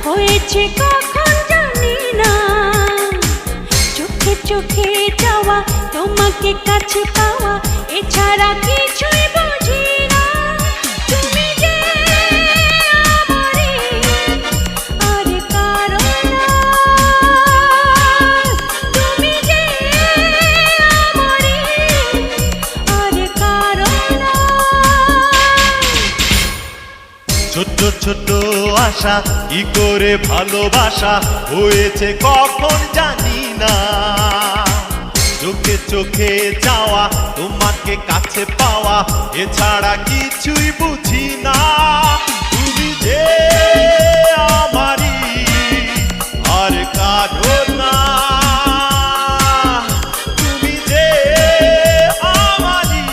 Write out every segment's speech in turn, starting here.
হয়েছে কখন জানি না, চোখে চোখে যাওয়া তোমাকে কাছে পাওয়া এছাড়া কিছুই বুঝি না। তুমি যে আমারই আর কারো না, তুমি যে আমারই আর কারো না। ছোট্ট ছোট্ট আশা কি করে ভালোবাসা হয়েছে কখন জানি না, চোখে চোখে যাওয়া তোমাকে কাছে পাওয়া এছাড়া কিছুই বুঝি না। তুমি যে আমারই আর কারো না, তুমি যে আমারই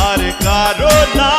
আর কারো না।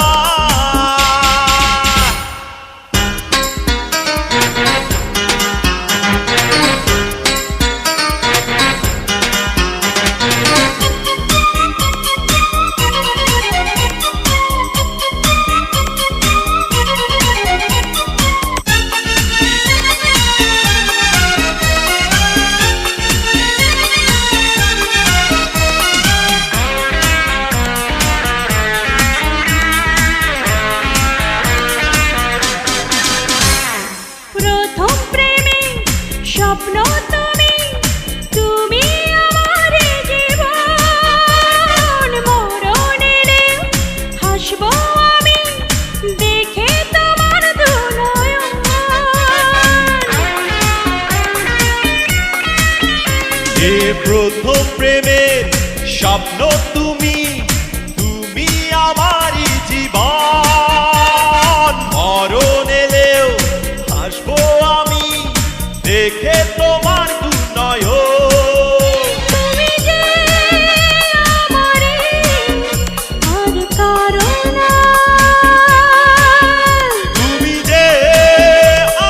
স্বপ্ন তুমি, তুমি আমার জীবন, মরণ এলেও হাসবো আমি দেখে তোমার দুনয়ন। এ প্রথম প্রেমের স্বপ্ন তুমি, তুমি আমারই জীবন, মরণ এলেও হাসবো আমি দেখে তোমার দুনয়ন। তুমি যে আমারই আর কারো না, তুমি যে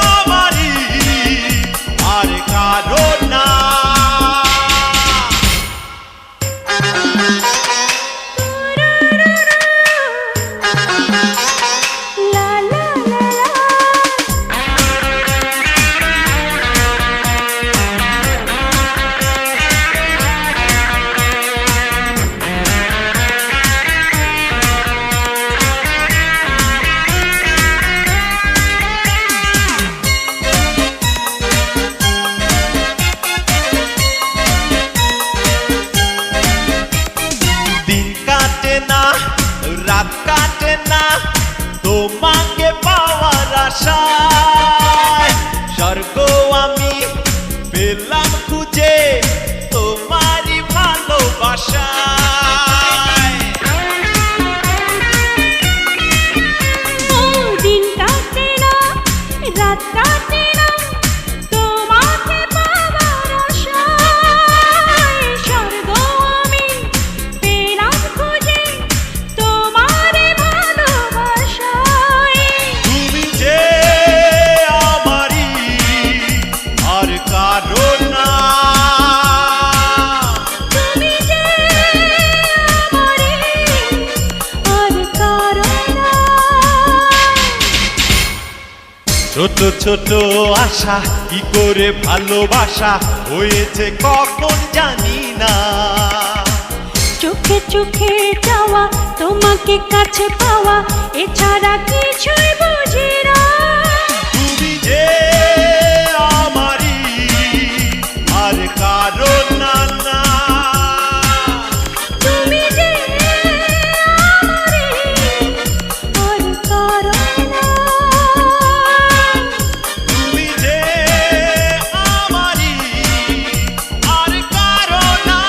আমারই আর কারো না। লা লা লা লা। দিন কাটে না রাত কাটে না তোমাকে পাওয়ার আশায়, স্বর্গ আমি পেলাম খুঁজে তোমারই ভালোবাসায়। দিন কাটে না রাত কাটে না তোমাকে পাওয়ার আশায়, স্বর্গ আমি পেলাম খুঁজে তোমার ভালোবাসায়। তুমি যে আমারই আর কারো না, তুমি যে আমারই আর কারো না। ছোট ছোট আশা কি করে ভালোবাসা হয়েছে কখন জানি না, চোখে চোখে যাওয়া তোমাকে কাছে পাওয়া এছাড়া কিছুই বুঝি না। তুমি যে আমারই আর কারো না না, তুমি যে আমারই আর কারো না, তুমি যে আমারই আর কারো না।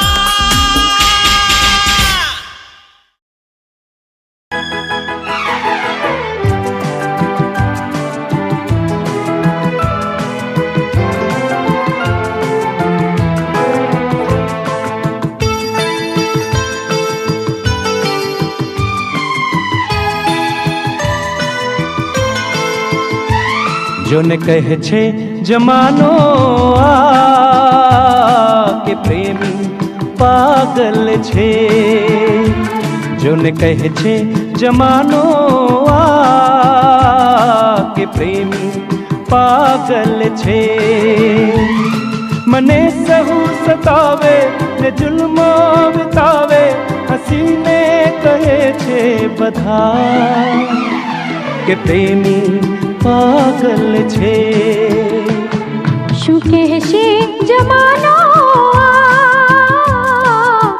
જોને કહે છે જમાનો આ કે પ્રેમી પાગલ છે, જોને કહે છે જમાનો આ કે પ્રેમી પાગલ છે. મને સહુ સતાવે ને જુલ્મો વિતાવે, હસીને કહે છે બધા કે પ્રેમી પાગલ છે. શું કહેશે જમાનો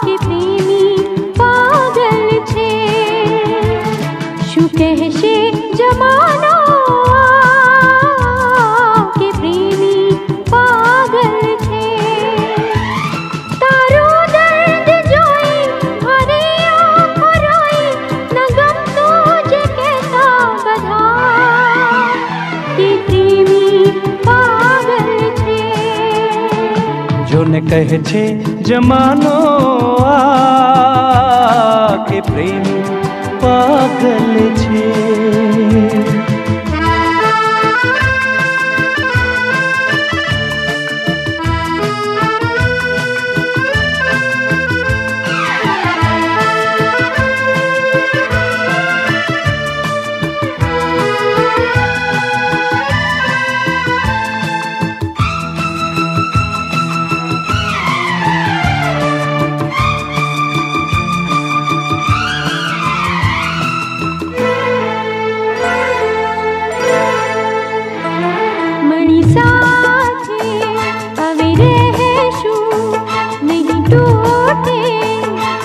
કે પ્રેમી પાગલ છે? શું કહેશે જમાનો કે પ્રેમી પાગલ છે? તારું દર્દ જોઈ મારી આંખો રોઈ, ન ગમતું જે કહેતા બધા કે પ્રેમી પાગલ છે. જોને કહે છે જમાનો આ કે પ્રેમી પાગલ છે. મણી સાથે હવે રહેશું, નહીં તૂટે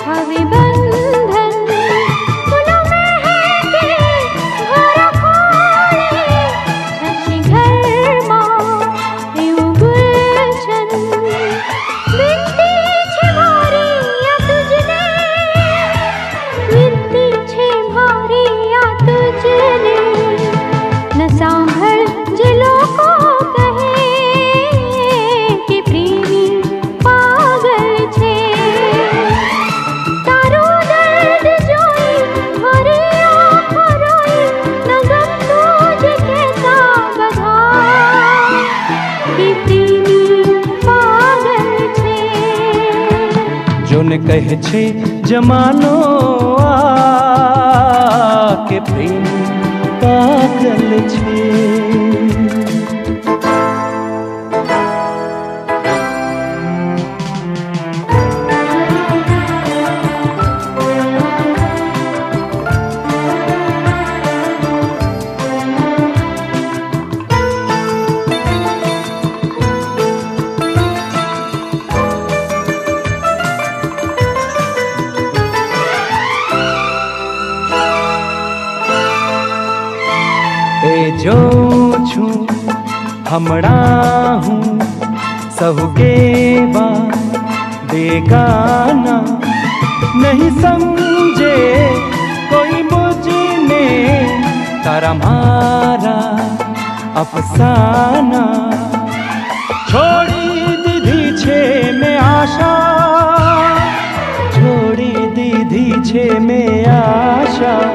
હવે બંધન. ફૂલો મહેકે ઘર ખોલે, થશે ઘરમાં એવું ગુલશન. વિનતી છે મારી આ તુજને, વિનતી છે મારી આ તુજને. ન સાંભળ જે લોકો કહે કે પ્રેમી પાગલ છે. તારું દર્દ જોઈ મારી આંખો રોઈ, ન ગમતું જે કહેતા બધા કે પ્રેમી પાગલ છે. જોને કહે છે જમાનો આ કે પ્રેમી પાગલ છે. એ જોઉં છું હમણાં હું સહુ કેવા બેગાના, નહીં સમજે કોઈ મુझने તારા મારા અફસાના. છોડી દીધી છે મેં આશા, છોડી દીધી છે મેં આશા.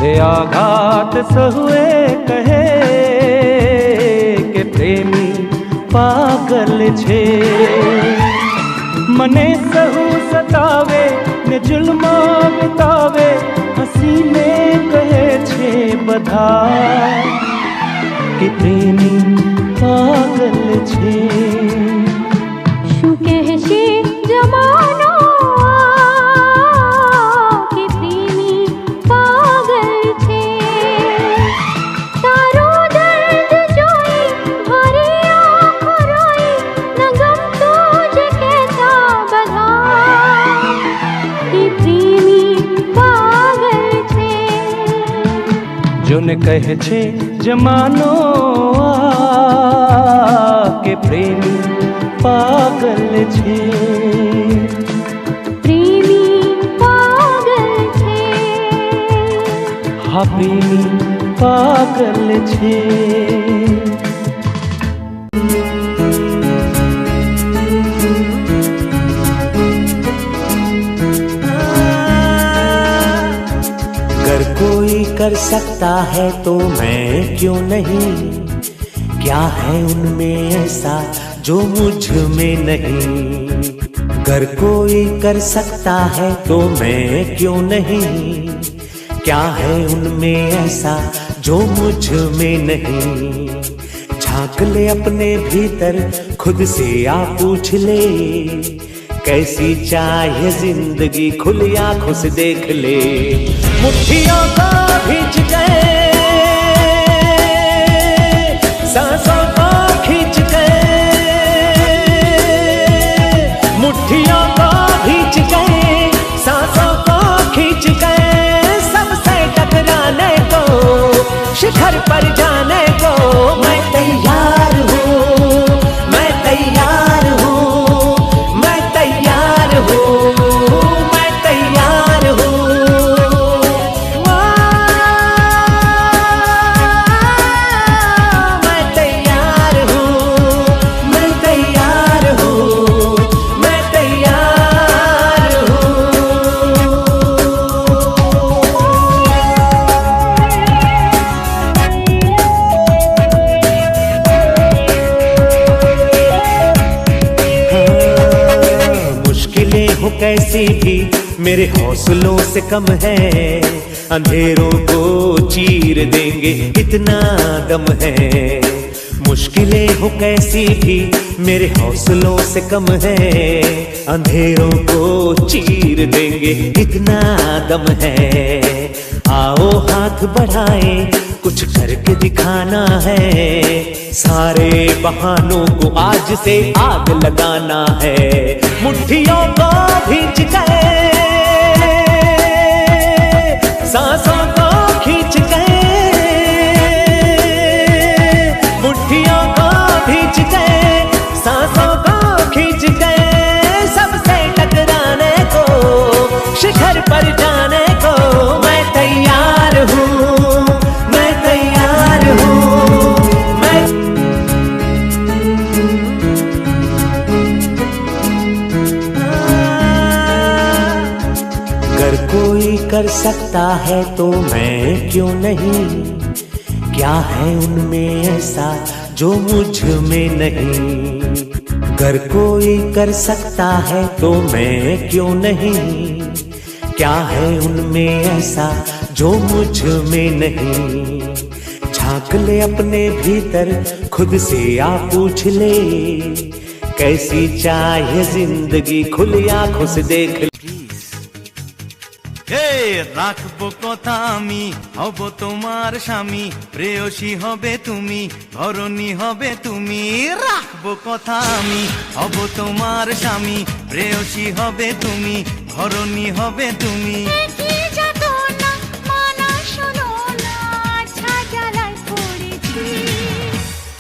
તે આઘાત સહુએ કહે કે પ્રેમી પાગલ છે. મને સહુ સતાવે ને જુલ્મો વિતાવે, હસીને કહે છે બધા કે પ્રેમી પાગલ છે. શું કહેશે જમાનો કે પ્રેમી પાગલ છે? તારું દર્દ જોઈ મારી આંખો રોઈ, ન ગમતું જે કહેતા બધા કે પ્રેમી પાગલ છે. જોને કહે છે જમાનો આ કે પ્રેમી પાગલ છે. પ્રેમી પાગલ છે. હા પ્રેમી પાગલ છે. अगर कोई कर सकता है तो मैं क्यों नहीं, क्या है उनमें ऐसा जो मुझ में नहीं। अगर कोई कर सकता है तो मैं क्यों नहीं। क्या है उनमें ऐसा जो मुझ में नहीं। झांक ले अपने भीतर खुद से आ पूछ ले, कैसी चाहे जिंदगी खुली आंखों से देख ले। मुट्ठियों को भींच गए, सांसों को खींच गए, मुट्ठियों को भींच गए, सांसों को खींच गए। सबसे टकराने को, शिखर पर जाने को मैं तैयार हूँ, मैं तैयार हूँ, मैं तैयार हूँ, मैं तैयार हूँ। मैं तैयार हूँ, मैं तैयार हूँ, मैं तैयार हूँ। मुश्किलें हो कैसी भी मेरे हौसलों से कम है। अंधेरों को चीर देंगे इतना दम है। मुश्किलें हो कैसी भी मेरे हौसलों से कम है। अंधेरों को चीर देंगे इतना दम है। आओ हाथ बढ़ाएं, कुछ करके दिखाना है। सारे बहानों को आज से आग लगाना है। मुट्ठियों को भींच गए, सांसों को खींच गए, मुट्ठियों को भींच गए, सांसों को खींच गए। सबसे टकराने को, शिखर पर जाने को मैं तैयार हूँ, मैं तैयार हूँ, मैं। अगर कोई कर सकता है तो मैं क्यों नहीं। क्या है उनमें ऐसा जो मुझ में नहीं। अगर कोई कर सकता है तो मैं क्यों नहीं। क्या है उनमें ऐसा जो मुझ में नहीं। झांक ले अपने भीतर खुद से आ पूछ ले, कैसी चाहे जिंदगी खुली आंखों से देख ले। রাখবো কথা আমি হব তোমার স্বামী, প্রেয়সী হবে তুমি, ধরণী হবে তুমি। রাখবো কথা আমি হব তোমার স্বামী, প্রেয়সী হবে তুমি, ধরণী হবে তুমি।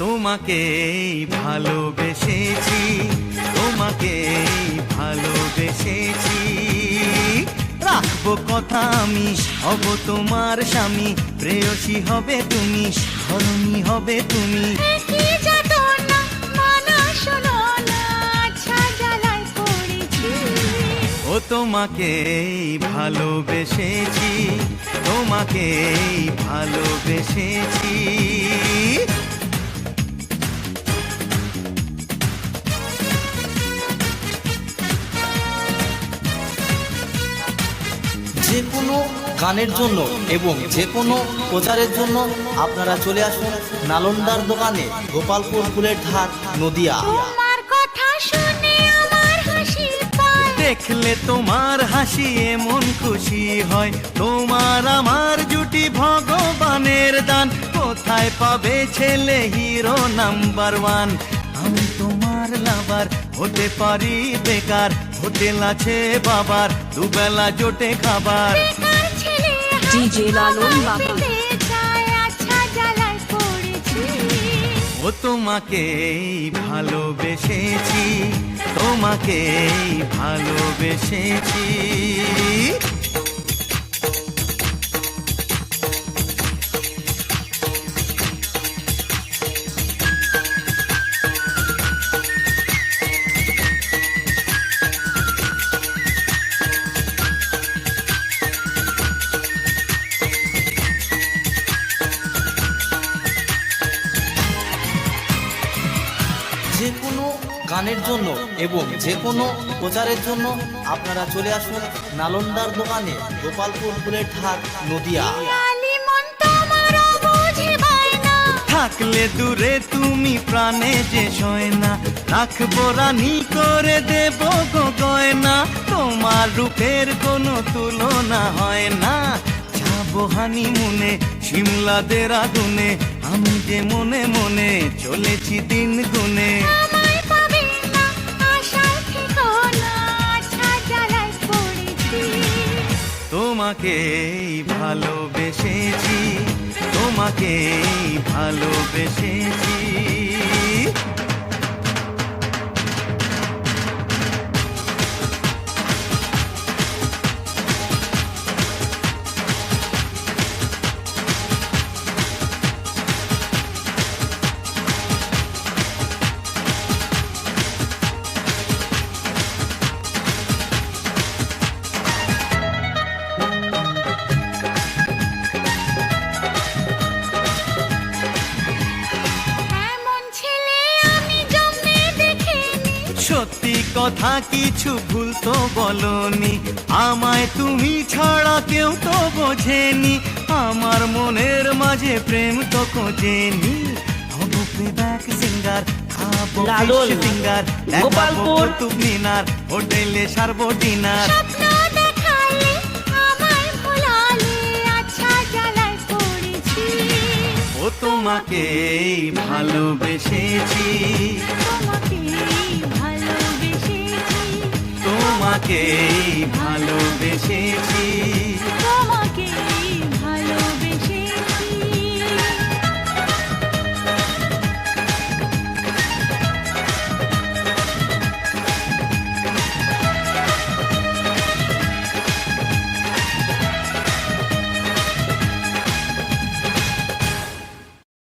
তোমাকেই ভালোবেসেছি, তোমাকেই ভালোবেসেছি। রাখবো কথা আমি হব তোমার স্বামী, প্রেয়সী হবে তুমি, ধরণী হবে তুমি। ও তোমাকেই ভালোবেসেছি, তোমাকেই ভালোবেসেছি। যে কোনো গানের জন্য এবং যে কোনো প্রচারের জন্য আপনারা চলে আসুন নালন্দার দোকানে, গোপালপুর ফুলের ধার, নদিয়া। তোমার কথা শুনে আমার হাসি পায়, দেখলে তোমার হাসি এমন খুশি হয়। তোমার আমার জুটি ভগবানের দান, কোথায় পাবে ছেলে হিরো নাম্বার ওয়ান। আমি তোমার লাভার হতে পারি বেকার, হোটেল আছে বাবার, দুবেলা জোটে খাবার। ডিজে লালন বাবা আচ্ছা জ্বালায় পড়েছি। ও তোমাকেই ভালোবেসেছি, তোমাকেই ভালোবেসেছি। যে কোনো গানের জন্য এবং যে কোনো প্রচারের জন্য আপনারা চলে আসুন নালন্দার দোকানে, গোপালপুর ফুলের ঢাক, নদিয়া। পিয়ালি মন তোমারও বুঝে বায়না, থাকলে দূরে তুমি প্রাণে যে সয় না, রাখবো রানী করে দেব গো গয়না, তোমার রূপের কোনো তুলনা হয় না। যাবো হানিমুনে সিমলা দেরাদুনে, আমি যে মনে মনে চলেছি দিন গুনে। আমায় পাবে না আশায় থেকো না, আচ্ছা জ্বালায় পড়েছি। তোমাকেই ভালোবেসেছি, তোমাকেই ভালোবেসেছি। এমন ছেলে আমি জন্মে দেখিনি, সত্যি কথা কিছু ভুল তো বলনি, আমায় তুমি ছাড়া কেউ তো বোঝেনি, আমার মনের মাঝে প্রেম তো খোঁজেনি। হবো প্লেব্যাক সিঙ্গার, খাবো লালন, ফিশ ফিঙ্গার, গোপালপুর। মিনার, হোটেলে সারবো ডিনার। স্বপ্ন দেখালে আমায় ভোলালে, আচ্ছা জ্বালায় পড়েছি। ও তোমাকেই ভালোবেসেছি, তোমাকেই ভালোবেসেছি, তোমাকেই ভালোবেসেছি।